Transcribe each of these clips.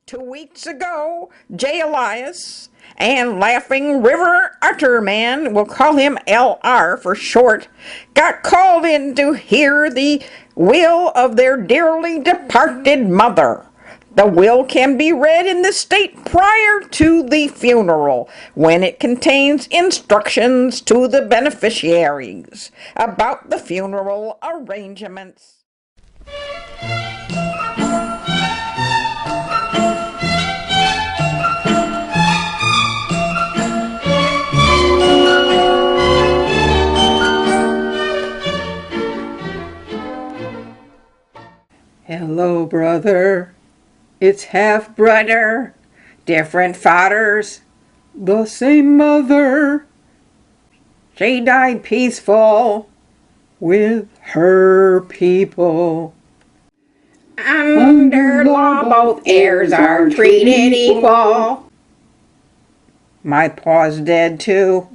2 weeks ago, J. Elias and Laughing River Utterman, we'll call him LR for short, got called in to hear the will of their dearly departed mother. The will can be read in the state prior to the funeral, when it contains instructions to the beneficiaries about the funeral arrangements. Hello, brother. It's half-brother, different fathers, the same mother. She died peaceful with her people. Under law, both heirs are treated equal. My pa's dead too.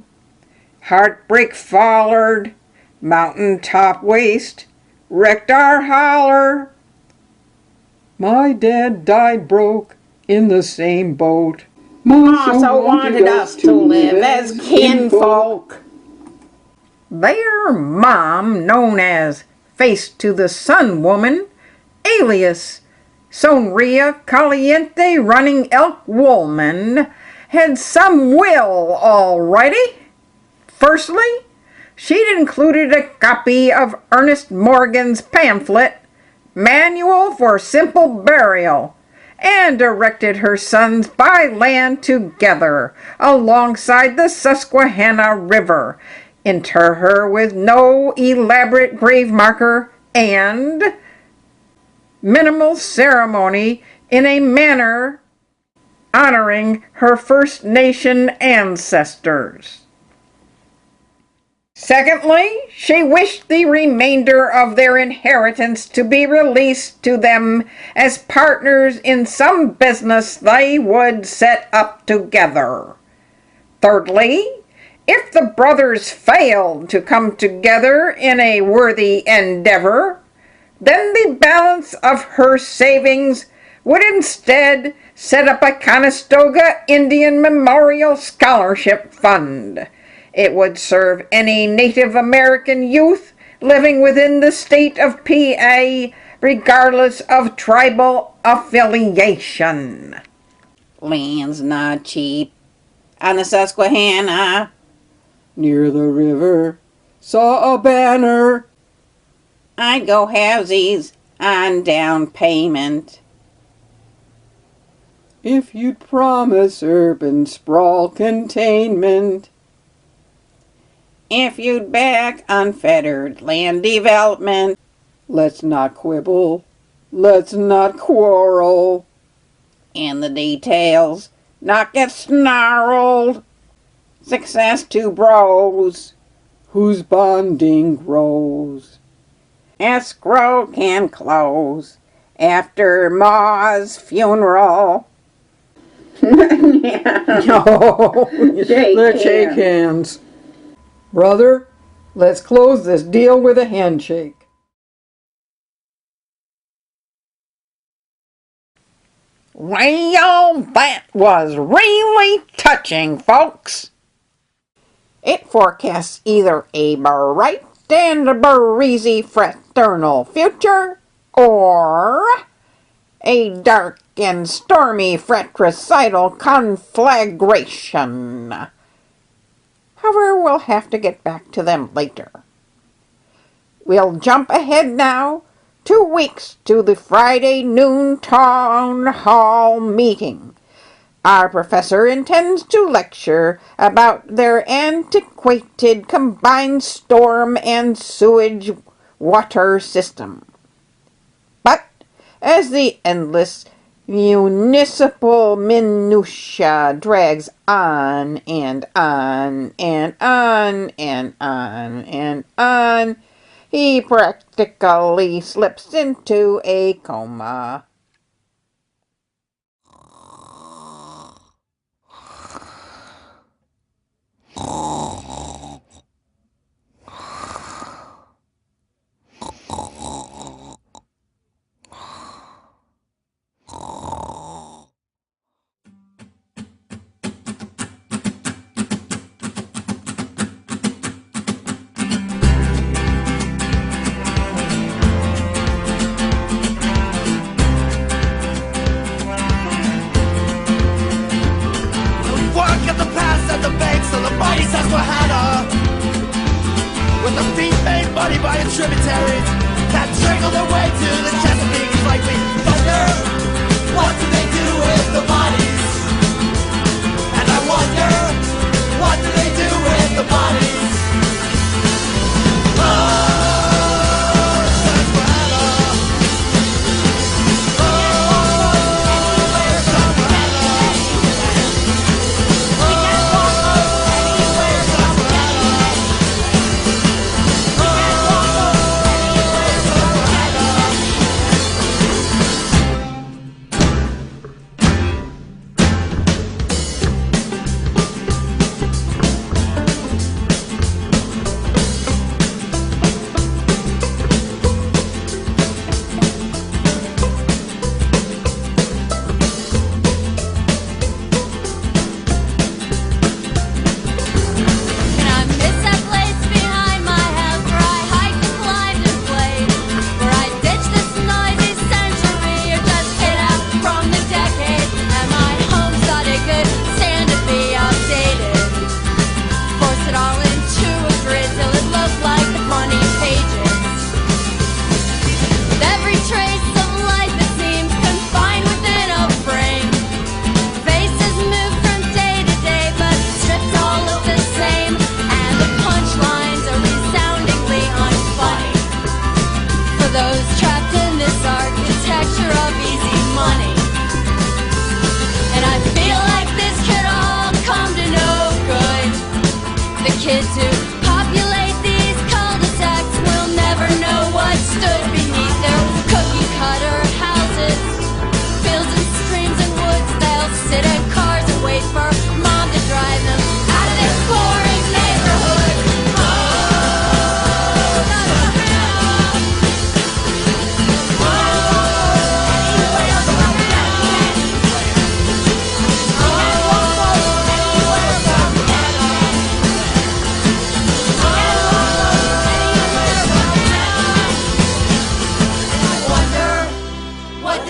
Heartbreak follered, mountain top waste, wrecked our holler. My dad died broke in the same boat. Ma so wanted us to live as kinfolk. Their mom, known as Face to the Sun Woman, alias Sonria Caliente Running Elk Woolman, had some will alrighty. Firstly, she'd included a copy of Ernest Morgan's pamphlet, Manual for Simple Burial, and directed her sons by land together alongside the Susquehanna River, inter her with no elaborate grave marker and minimal ceremony in a manner honoring her First Nation ancestors. Secondly, she wished the remainder of their inheritance to be released to them as partners in some business they would set up together. Thirdly, if the brothers failed to come together in a worthy endeavor, then the balance of her savings would instead set up a Conestoga Indian Memorial Scholarship Fund. It would serve any Native American youth living within the state of PA, regardless of tribal affiliation. Land's not cheap. On the Susquehanna, Near the river, saw a banner. I'd go halvesies on down payment. If you'd promise urban sprawl containment. If you'd back unfettered land development. Let's not quibble, let's not quarrel. And the details not get snarled. Success to bros Whose bonding grows. escrow can close after Ma's funeral. No, let's shake hands. Brother, let's close this deal with a handshake. Well, that was really touching, folks. It forecasts either a bright and breezy fraternal future, or a dark and stormy fratricidal conflagration. However, we'll have to get back to them later. We'll jump ahead now 2 weeks to the Friday noon town hall meeting. Our professor intends to lecture about their antiquated combined storm and sewage water system. But as the endless municipal minutia drags on and on and on and on and on, he practically slips into a coma.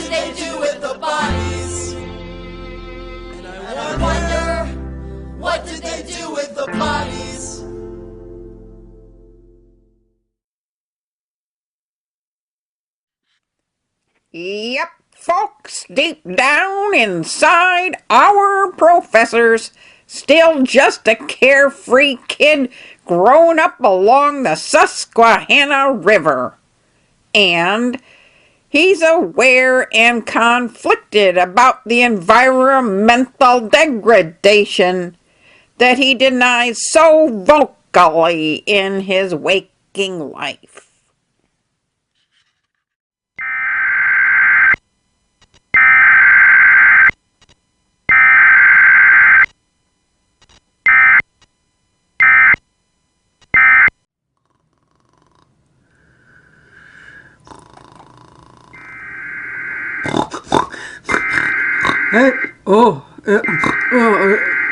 did they do with the bodies? And I wonder, what did they do with the bodies? Yep, folks, deep down inside, our professor's still just a carefree kid growing up along the Susquehanna River. And he's aware and conflicted about the environmental degradation that he denies so vocally in his waking life. Hey,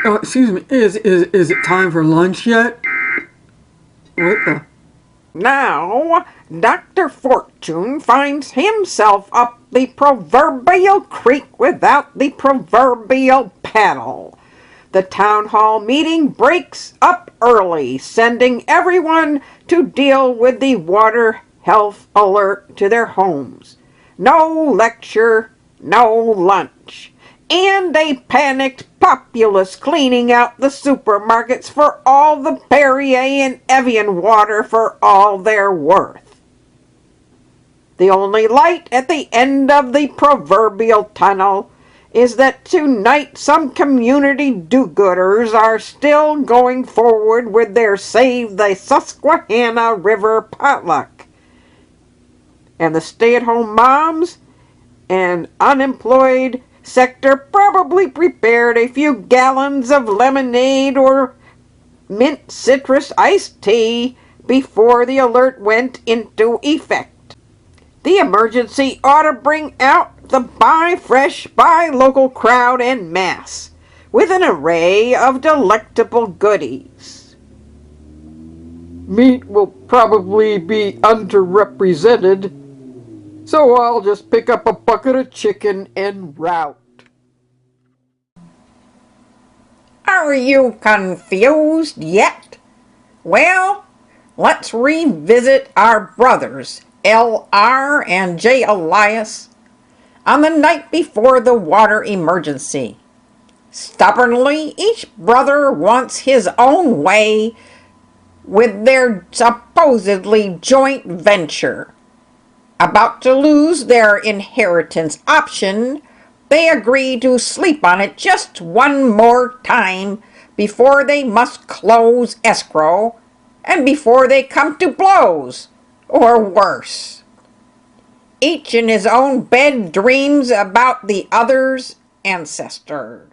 excuse me. Is it time for lunch yet? What the? Now, Dr. Fortune finds himself up the proverbial creek without the proverbial paddle. The town hall meeting breaks up early, sending everyone to deal with the water health alert to their homes. No lecture, no lunch, and a panicked populace cleaning out the supermarkets for all the Perrier and Evian water for all they're worth. The only light at the end of the proverbial tunnel is that tonight some community do-gooders are still going forward with their Save the Susquehanna River potluck. And the stay-at-home moms and unemployed sector probably prepared a few gallons of lemonade or mint citrus iced tea before the alert went into effect. The emergency ought to bring out the buy fresh, buy local crowd en masse, with an array of delectable goodies. Meat will probably be underrepresented, so I'll just pick up a bucket of chicken en route. Are you confused yet? Well, let's revisit our brothers, L.R. and J. Elias, on the night before the water emergency. Stubbornly, each brother wants his own way with their supposedly joint venture. About to lose their inheritance option, they agree to sleep on it just one more time before they must close escrow and before they come to blows, or worse. Each in his own bed dreams about the other's ancestors.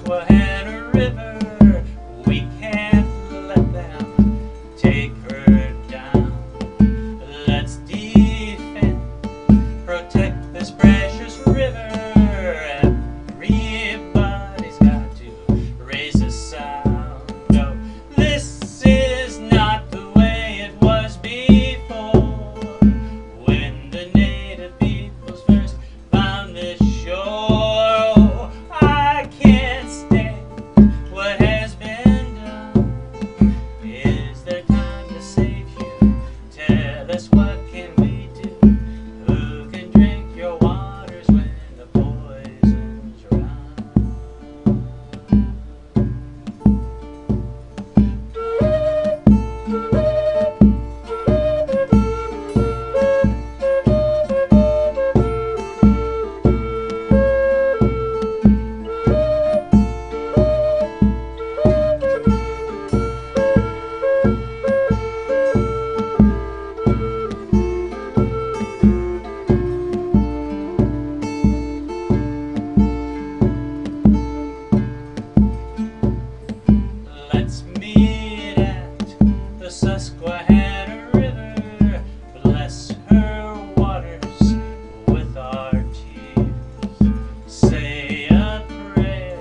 Susquehanna River. We can't let them take her down. Let's defend, protect this precious river. Everybody's got to raise a sound. No, this is not the way it was before, when the native peoples first found this shore. Oh, I can't stand what has been done. Is there time to save you? Tell us, what can we do? Who can drink your waters when the poison's run? Let's meet at the Susquehanna River. Bless her waters with our tears. Say a prayer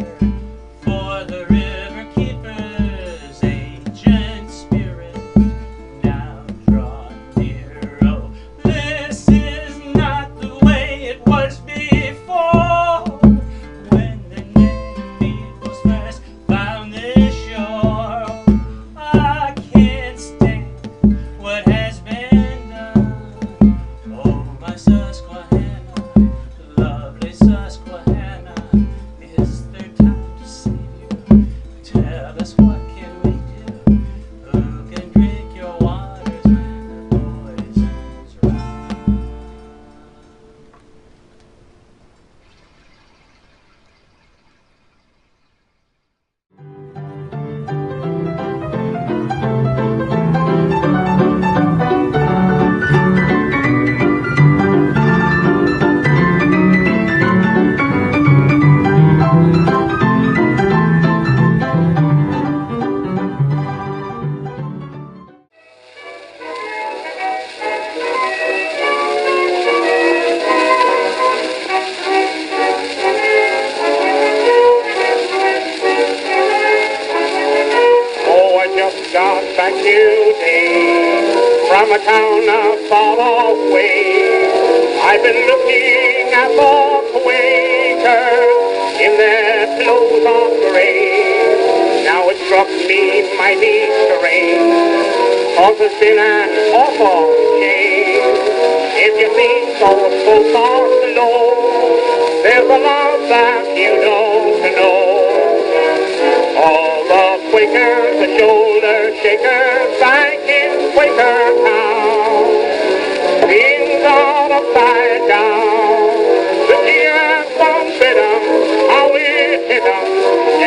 for the river keepers, ancient spirit, now draw near. Oh, this is not the way it was before, when the native peoples first found this shore. I can't stand what has been done. Oh, my Susquehanna, lovely Susquehanna, is there time to save you? Tell us, what can we do? Who can drink your waters when the poison's run? Oh, I just got back today from a town far away. I've been looking at the Quakers in their clothes of gray. Now it struck me mighty strange, 'cause it's been an awful change. If you think those folks are slow, there's a lot that you don't know. All the Quakers, the shoulder shakers, back in Quaker town. Things are upside down. The tears don't fit 'em, how it hit 'em.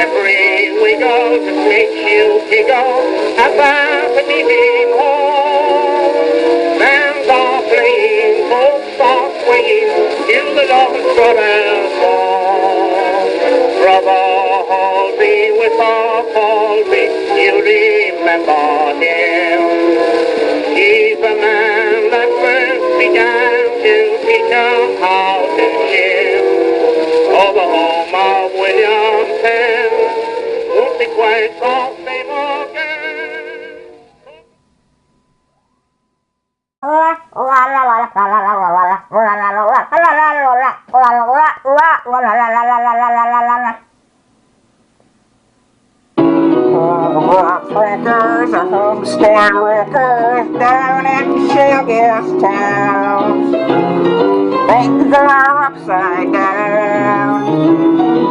Every wiggle just makes you giggle at that meeting hall. Bands are playing, folks are swinging, till the Lord Brothers fall. Brother Halsey with a palsy, you remember him. He's the man that first began to teach 'em how to live. Oh, the home of Williamson won't be quite the same again. Crackers are homestead wreckers down in shale gas towns. Things are upside down.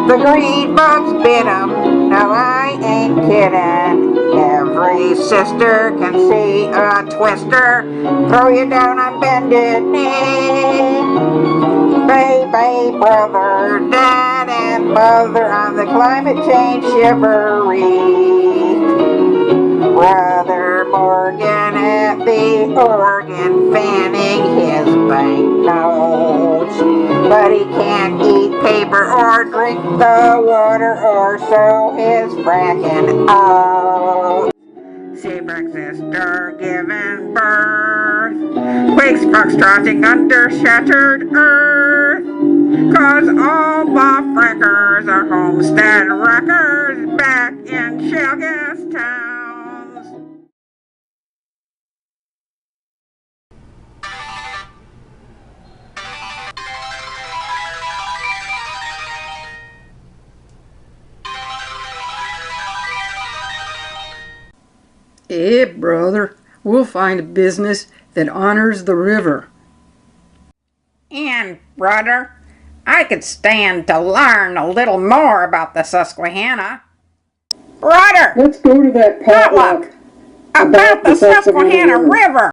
The green bugs bit 'em, now I ain't kidding. Every sister can see a twister throw you down on bended knee. Baby, brother, dad, and mother on the climate change shivery. Brother Morgan at the organ fanning his banknotes, but he can't eat paper or drink the water or sow his fracking out. She breakfast sister giving birth, quakes foxtrotting under shattered earth, 'cause all the frackers are homestead wreckers back in shale gas towns. Brother, we'll find a business that honors the river. And, brother, I could stand to learn a little more about the Susquehanna. Brother, Let's go to that potluck about the Susquehanna River.